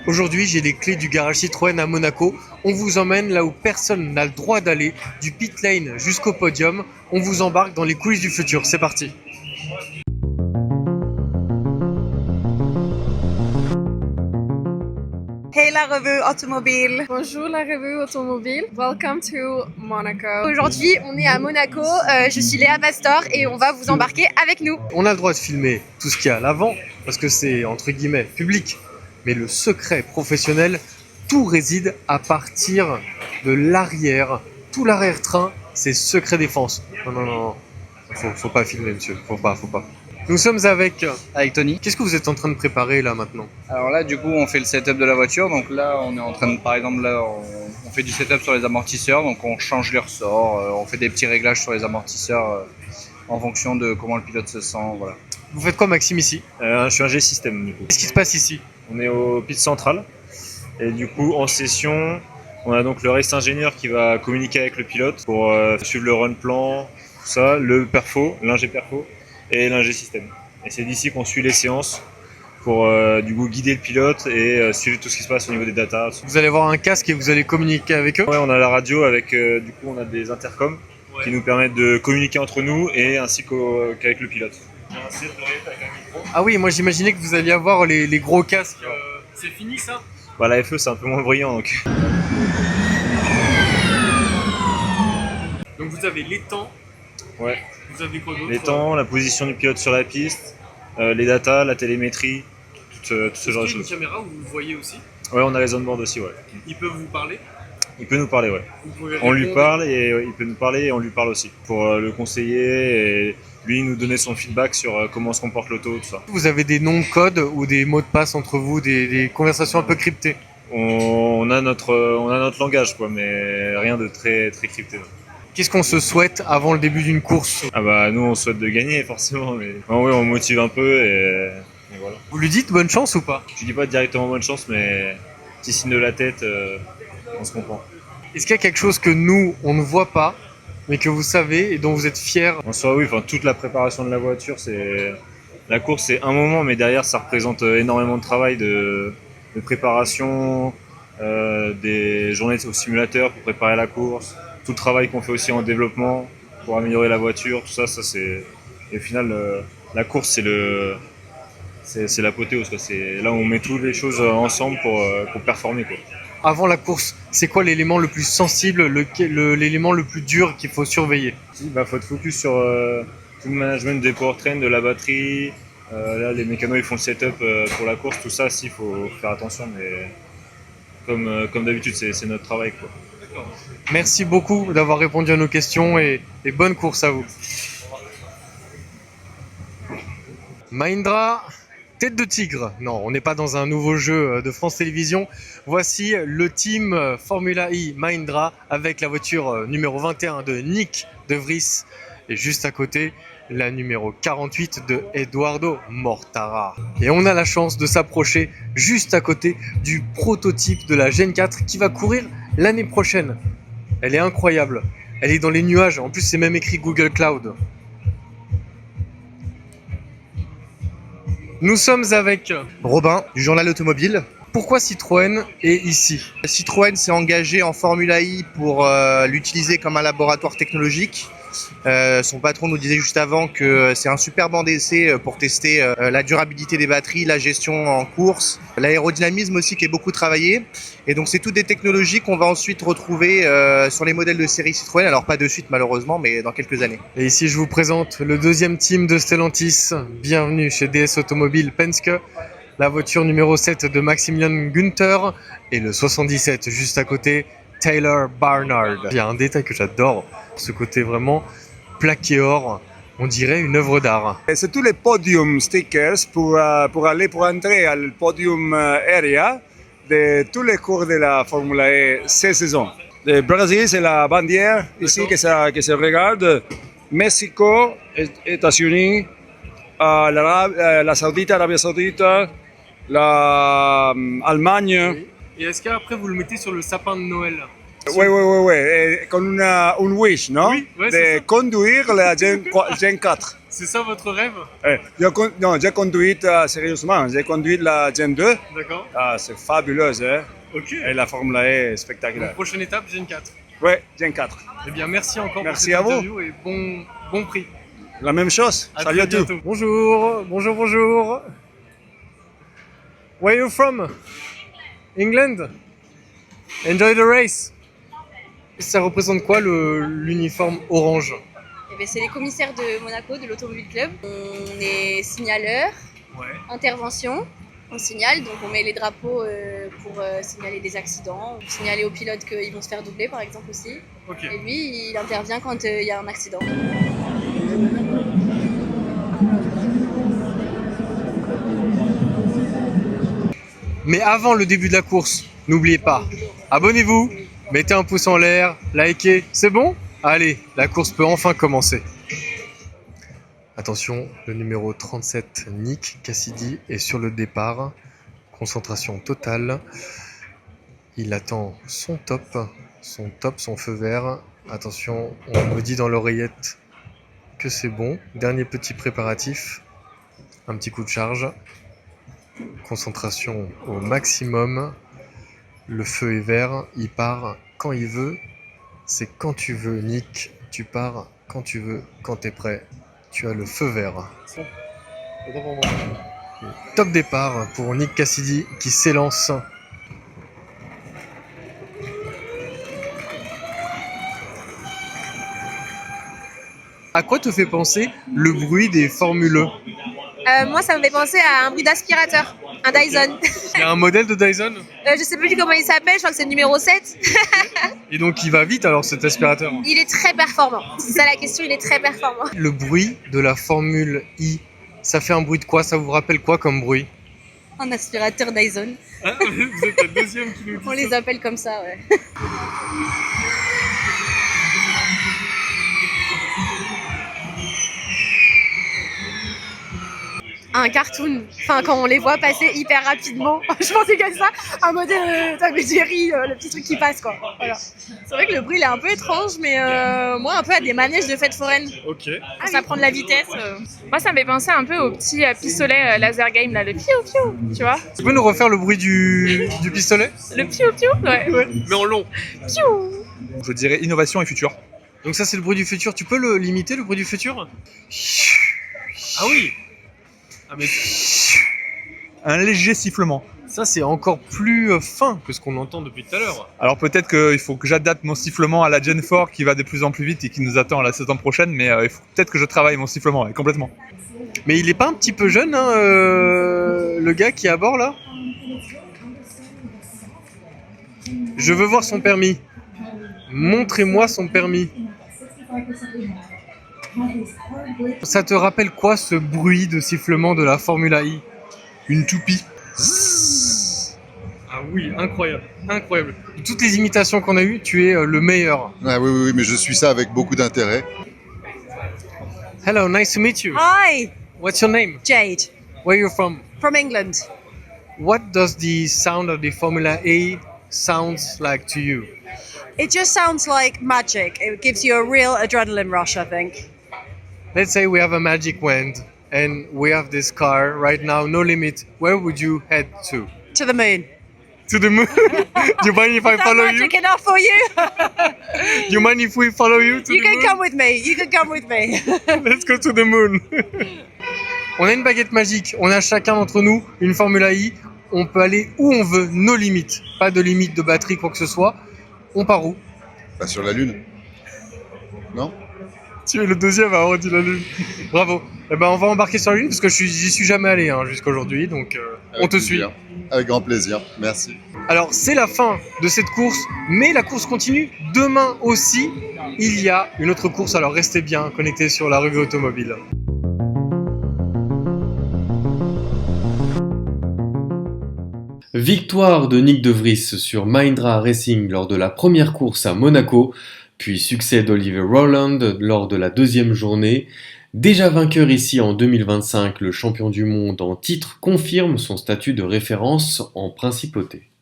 Aujourd'hui, j'ai les clés du garage Citroën à Monaco. On vous emmène là où personne n'a le droit d'aller, du pit lane jusqu'au podium. On vous embarque dans les coulisses du futur. C'est parti. Hey la revue automobile. Bonjour la revue automobile. Welcome to Monaco. Aujourd'hui, on est à Monaco. Je suis Léa Pastor et on va vous embarquer avec nous. On a le droit de filmer tout ce qu'il y a à l'avant parce que c'est entre guillemets public. Mais le secret professionnel, tout réside à partir de l'arrière. Tout l'arrière-train, c'est secret défense. Non. Faut pas filmer, monsieur. Faut pas. Nous sommes avec Tony. Qu'est-ce que vous êtes en train de préparer là maintenant? Alors là, du coup, on fait le setup de la voiture. Donc là, on est en train de, par exemple, là, on fait du setup sur les amortisseurs. Donc on change les ressorts, on fait des petits réglages sur les amortisseurs en fonction de comment le pilote se sent. Voilà. Vous faites quoi, Maxime, ici? Je suis un G-System du coup. Qu'est-ce qui se passe ici? On est au pit central et du coup en session, on a donc le race ingénieur qui va communiquer avec le pilote pour suivre le run plan, tout ça, le perfo, l'ingé perfo et l'ingé système. Et c'est d'ici qu'on suit les séances pour du coup guider le pilote et suivre tout ce qui se passe au niveau des datas. Vous allez avoir un casque et vous allez communiquer avec eux? Ouais, on a la radio avec du coup on a des intercoms qui nous permettent de communiquer entre nous et ainsi qu'avec le pilote. J'ai un set avec un micro. Ah oui, moi j'imaginais que vous alliez avoir les gros casques. C'est fini ça? Bah, la FE c'est un peu moins brillant donc. Donc vous avez les temps. Ouais. Vous avez quoi d'autre? Les temps, la position du pilote sur la piste, les datas, la télémétrie, tout ce genre de choses. Est-ce qu'il y a une caméra où vous le voyez aussi? Ouais, on a les on-board aussi, ouais. Il peut vous parler? Il peut nous parler, ouais. Vous pouvez On lui répondre. parle et il peut nous parler et on lui parle aussi. Pour le conseiller et lui nous donner son feedback sur comment se comporte l'auto, tout ça. Vous avez des noms de code ou des mots de passe entre vous, des conversations un peu cryptées? On a notre langage, quoi, mais rien de très crypté. Qu'est-ce qu'on se souhaite avant le début d'une course? Ah bah nous on souhaite de gagner forcément, mais oui on motive un peu et voilà. Vous lui dites bonne chance ou pas? Je dis pas directement bonne chance, mais petit signe de la tête, on se comprend. Est-ce qu'il y a quelque chose que nous, on ne voit pas, mais que vous savez et dont vous êtes fiers? En soi, oui, enfin, toute la préparation de la voiture, la course, c'est un moment, mais derrière, ça représente énormément de travail de préparation, des journées au simulateur pour préparer la course, tout le travail qu'on fait aussi en développement pour améliorer la voiture, tout ça, c'est. Et au final, la course, c'est l'apothéose, quoi. C'est là où on met toutes les choses ensemble pour performer, quoi. Avant la course, c'est quoi l'élément le plus sensible, l'élément le plus dur qu'il faut surveiller? Bah, faut être focus sur tout le management des powertrains, de la batterie. Là, les mécanos ils font le setup pour la course, tout ça, il faut faire attention, mais comme d'habitude, c'est notre travail, quoi. Merci beaucoup d'avoir répondu à nos questions et bonne course à vous. Mahindra, tête de tigre. Non, on n'est pas dans un nouveau jeu de France Télévisions. Voici le team Formula E Mahindra avec la voiture numéro 21 de Nick De Vries et juste à côté la numéro 48 de Eduardo Mortara. Et on a la chance de s'approcher juste à côté du prototype de la Gen 4 qui va courir l'année prochaine. Elle est incroyable. Elle est dans les nuages. En plus, c'est même écrit Google Cloud. Nous sommes avec Robin, du journal automobile. Pourquoi Citroën est ici? Citroën s'est engagé en Formula E pour l'utiliser comme un laboratoire technologique. Son patron nous disait juste avant que c'est un super banc d'essai pour tester la durabilité des batteries, la gestion en course, l'aérodynamisme aussi qui est beaucoup travaillé. Et donc c'est toutes des technologies qu'on va ensuite retrouver sur les modèles de série Citroën. Alors pas de suite malheureusement, mais dans quelques années. Et ici je vous présente le deuxième team de Stellantis. Bienvenue chez DS Automobile Penske. La voiture numéro 7 de Maximilian Günther et le 77 juste à côté, Taylor Barnard. Il y a un détail que j'adore, ce côté vraiment plaqué or, on dirait une œuvre d'art. C'est tous les podium stickers pour entrer au podium area de tous les cours de la Formule E cette saison. Le Brésil, c'est la bandière ici que se regarde. Mexico, États-Unis, la Saoudite, Arabie Saoudite, l'Allemagne. Et est-ce qu'après vous le mettez sur le sapin de Noël? Oui, oui, oui, oui. Con un wish, non? Oui, ouais, c'est De conduire la Gen 4. C'est ça votre rêve? Non, j'ai conduit, sérieusement, j'ai conduit la Gen 2. D'accord. Ah, c'est fabuleux, hein? Ok. Et la Formule E est Donc, spectaculaire. prochaine étape, Gen 4. Oui, Gen 4. Eh bien, merci encore Merci pour à cette vous. interview et bon prix. La même chose. À Salut très à tous. bientôt. Bonjour, bonjour, bonjour. Where are you from? England? Enjoy the race. Ça représente quoi l'uniforme orange? Eh ben, c'est les commissaires de Monaco, de l'Automobile Club. On est signaleurs, Ouais. intervention. On signale, donc on met les drapeaux pour signaler des accidents, ou signaler aux pilotes qu'ils vont se faire doubler par exemple aussi. Ok. Et lui, il intervient quand il y a un accident. Mais avant le début de la course, n'oubliez pas, abonnez-vous, mettez un pouce en l'air, likez, c'est bon? Allez, la course peut enfin commencer. Attention, le numéro 37, Nick Cassidy, est sur le départ. Concentration totale. Il attend son feu vert. Attention, on me dit dans l'oreillette que c'est bon. Dernier petit préparatif. Un petit coup de charge. Concentration au maximum. Le feu est vert. Il part quand il veut. C'est quand tu veux, Nick. Tu pars quand tu veux, quand tu es prêt. Tu as le feu vert. Top départ pour Nick Cassidy qui s'élance. À quoi te fait penser le bruit des Formule E? Moi, ça me fait penser à un bruit d'aspirateur, un Dyson. Il y a un modèle de Dyson Je sais plus comment il s'appelle, je crois que c'est le numéro 7. et donc il va vite alors cet aspirateur. Il est très performant. C'est ça la question, il est très performant. Le bruit de la Formule I, ça fait un bruit de quoi? Ça vous rappelle quoi comme bruit? Un aspirateur Dyson. Vous êtes la deuxième qui nous dit On les appelle comme ça, ouais. Un cartoon, enfin quand on les voit passer hyper rapidement, je pensais qu'à ça, un modèle Tom et Jerry, le petit truc qui passe quoi. Voilà. C'est vrai que le bruit il est un peu étrange, mais moi un peu à des manèges de fêtes foraines. Ok. Quand ça prend de la vitesse. Moi, ça me fait penser un peu au petit pistolet laser game, là, le piou-piou, tu vois. Tu peux nous refaire le bruit du pistolet? Le piou-piou, ouais. Mais en long. Piou. Je dirais innovation et futur. Donc ça c'est le bruit du futur. Tu peux l'imiter le bruit du futur? Ah oui. Ah mais Un léger sifflement. ça c'est encore plus fin que ce qu'on entend depuis tout à l'heure. Alors peut-être qu'il faut que j'adapte mon sifflement à la Gen 4 qui va de plus en plus vite et qui nous attend la saison prochaine, mais il faut peut-être que je travaille mon sifflement, ouais, complètement. Mais il est pas un petit peu jeune, hein, le gars qui est à bord là? Je veux voir son permis. Montrez-moi son permis. Ça te rappelle quoi ce bruit de sifflement de la Formula I? Une toupie. Ah oui, incroyable, incroyable. De toutes les imitations qu'on a eues, tu es le meilleur. Ah oui, oui, oui, mais je suis ça avec beaucoup d'intérêt. Hello, nice to meet you. Hi, What's your name? Jade, Where are you from? from England. What does the sound of the Formula A sounds like to you? It just sounds like magic. It gives you a real adrenaline rush, I think. Let's say we have a magic wand and we have this car right now, no limit. Where would you head to? To the moon. To the moon? Do you mind if I Is that follow you? magic enough for you? Do you mind if we follow you to You the can moon? come with me. You can come with me. Let's go to the moon. On a une baguette magique, on a chacun d'entre nous une Formula I, on peut aller où on veut, nos limites. Pas de limite de batterie, quoi que ce soit. On part où? Pas sur la Lune. Non? Tu es le deuxième à avoir dit la Lune. Bravo. Eh ben, on va embarquer sur la Lune parce que j'y suis jamais allé jusqu'à aujourd'hui, donc on Avec te suit. plaisir. Avec grand plaisir. Merci. Alors, c'est la fin de cette course, mais la course continue. Demain aussi, il y a une autre course, alors restez bien connectés sur la revue automobile. Victoire de Nyck de Vries sur Mahindra Racing lors de la première course à Monaco, puis succès d'Oliver Rowland lors de la deuxième journée. Déjà vainqueur ici en 2025, le champion du monde en titre confirme son statut de référence en principauté.